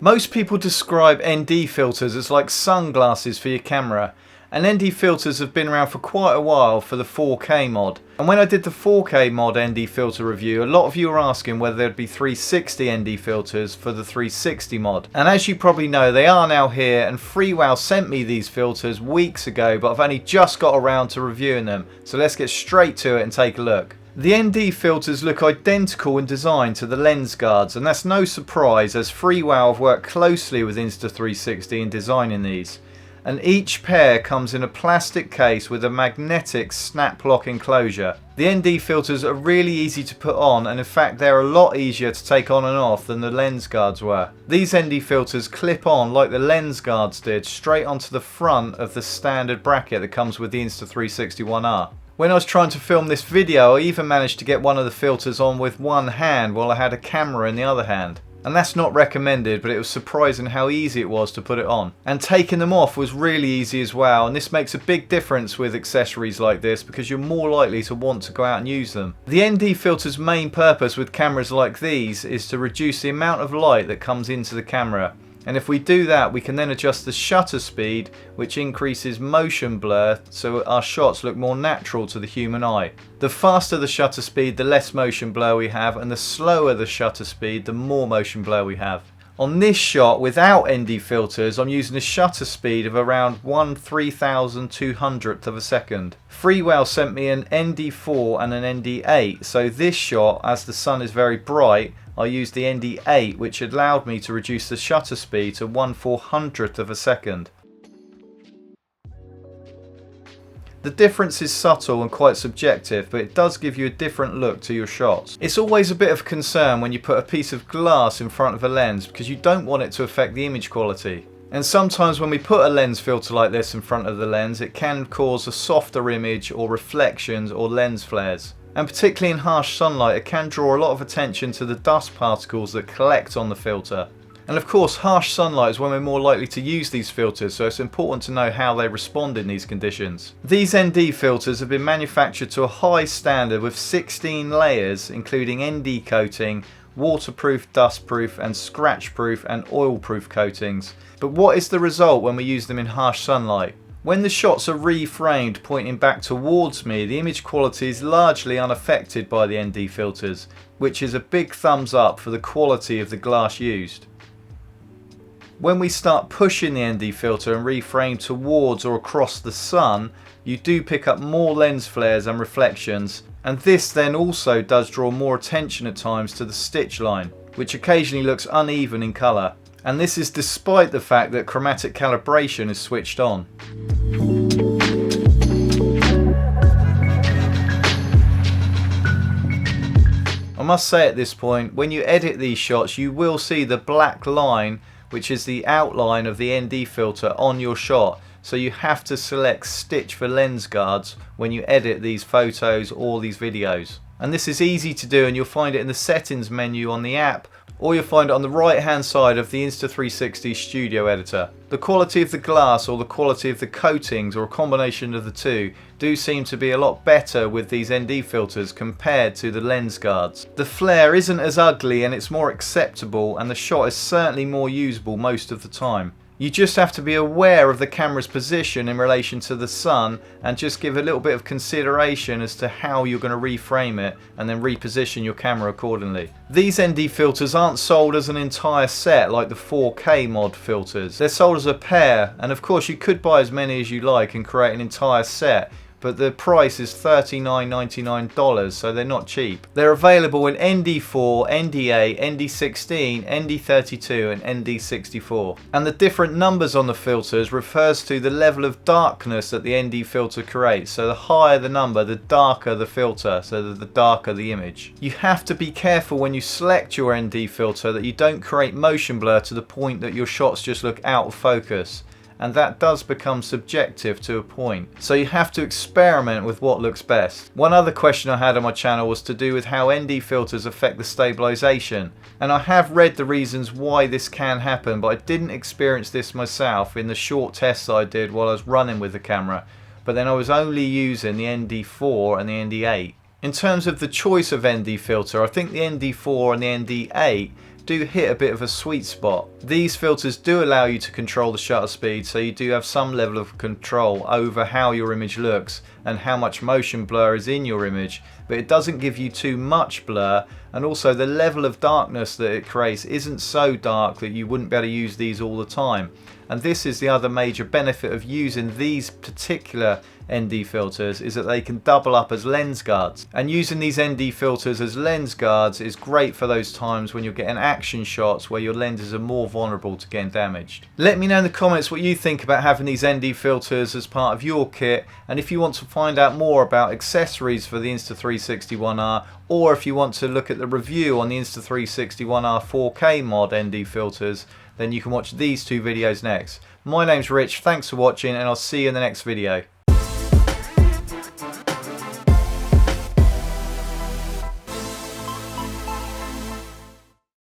Most people describe ND filters as like sunglasses for your camera, and ND filters have been around for quite a while for the 4K mod. And when I did the 4K mod ND filter review, a lot of you were asking whether there'd be 360 ND filters for the 360 mod. And as you probably know, they are now here, and Freewell sent me these filters weeks ago, but I've only just got around to reviewing them. So let's get straight to it and take a look. The ND filters look identical in design to the lens guards, and that's no surprise as Freewell have worked closely with insta360 in designing these. And each pair comes in a plastic case with a magnetic snap lock enclosure. The ND filters are really easy to put on, and in fact they're a lot easier to take on and off than the lens guards were. These ND filters clip on like the lens guards did straight onto the front of the standard bracket that comes with the insta360 1R. When I was trying to film this video, I even managed to get one of the filters on with one hand while I had a camera in the other hand. And that's not recommended, but it was surprising how easy it was to put it on. And taking them off was really easy as well, and this makes a big difference with accessories like this because you're more likely to want to go out and use them. The ND filter's main purpose with cameras like these is to reduce the amount of light that comes into the camera. And if we do that, we can then adjust the shutter speed, which increases motion blur so our shots look more natural to the human eye. The faster the shutter speed, the less motion blur we have, and the slower the shutter speed, the more motion blur we have. On this shot without ND filters, I'm using a shutter speed of around 1/3200th of a second. Freewell sent me an ND4 and an ND8, so this shot, as the sun is very bright, I used the ND8, which allowed me to reduce the shutter speed to 1/400th of a second. The difference is subtle and quite subjective, but it does give you a different look to your shots. It's always a bit of concern when you put a piece of glass in front of a lens because you don't want it to affect the image quality. And sometimes when we put a lens filter like this in front of the lens, it can cause a softer image or reflections or lens flares. And particularly in harsh sunlight, it can draw a lot of attention to the dust particles that collect on the filter. And of course, harsh sunlight is when we're more likely to use these filters, so it's important to know how they respond in these conditions. These ND filters have been manufactured to a high standard with 16 layers, including ND coating, waterproof, dustproof, and scratchproof and oilproof coatings. But what is the result when we use them in harsh sunlight? When the shots are reframed pointing back towards me, the image quality is largely unaffected by the ND filters, which is a big thumbs up for the quality of the glass used. When we start pushing the ND filter and reframe towards or across the sun, you do pick up more lens flares and reflections, and this then also does draw more attention at times to the stitch line, which occasionally looks uneven in colour. And this is despite the fact that chromatic calibration is switched on. I must say at this point, when you edit these shots, you will see the black line, which is the outline of the ND filter on your shot. So you have to select stitch for lens guards when you edit these photos or these videos. And this is easy to do, and you'll find it in the settings menu on the app, or you'll find it on the right hand side of the Insta360 Studio Editor. The quality of the glass or the quality of the coatings or a combination of the two do seem to be a lot better with these ND filters compared to the lens guards. The flare isn't as ugly and it's more acceptable, and the shot is certainly more usable most of the time. You just have to be aware of the camera's position in relation to the sun and just give a little bit of consideration as to how you're going to reframe it and then reposition your camera accordingly. These ND filters aren't sold as an entire set like the 4K mod filters. They're sold as a pair, and of course you could buy as many as you like and create an entire set, but the price is $39.99, so they're not cheap. They're available in ND4, ND8, ND16, ND32 and ND64. And the different numbers on the filters refers to the level of darkness that the ND filter creates. So the higher the number, the darker the filter, so that the darker the image. You have to be careful when you select your ND filter that you don't create motion blur to the point that your shots just look out of focus. And that does become subjective to a point. So you have to experiment with what looks best. One other question I had on my channel was to do with how ND filters affect the stabilization. And I have read the reasons why this can happen, but I didn't experience this myself in the short tests I did while I was running with the camera. But then I was only using the ND4 and the ND8. In terms of the choice of ND filter, I think the ND4 and the ND8 do hit a bit of a sweet spot. These filters do allow you to control the shutter speed, so you do have some level of control over how your image looks and how much motion blur is in your image, but it doesn't give you too much blur, and also the level of darkness that it creates isn't so dark that you wouldn't be able to use these all the time. And this is the other major benefit of using these particular ND filters, is that they can double up as lens guards. And using these ND filters as lens guards is great for those times when you're getting action shots where your lenses are more vulnerable to getting damaged. Let me know in the comments what you think about having these ND filters as part of your kit, and if you want to find out more about accessories for the Insta360 1R, or if you want to look at the review on the Insta360 1R 4K mod ND filters, then you can watch these two videos next. My name's Rich, thanks for watching, and I'll see you in the next video.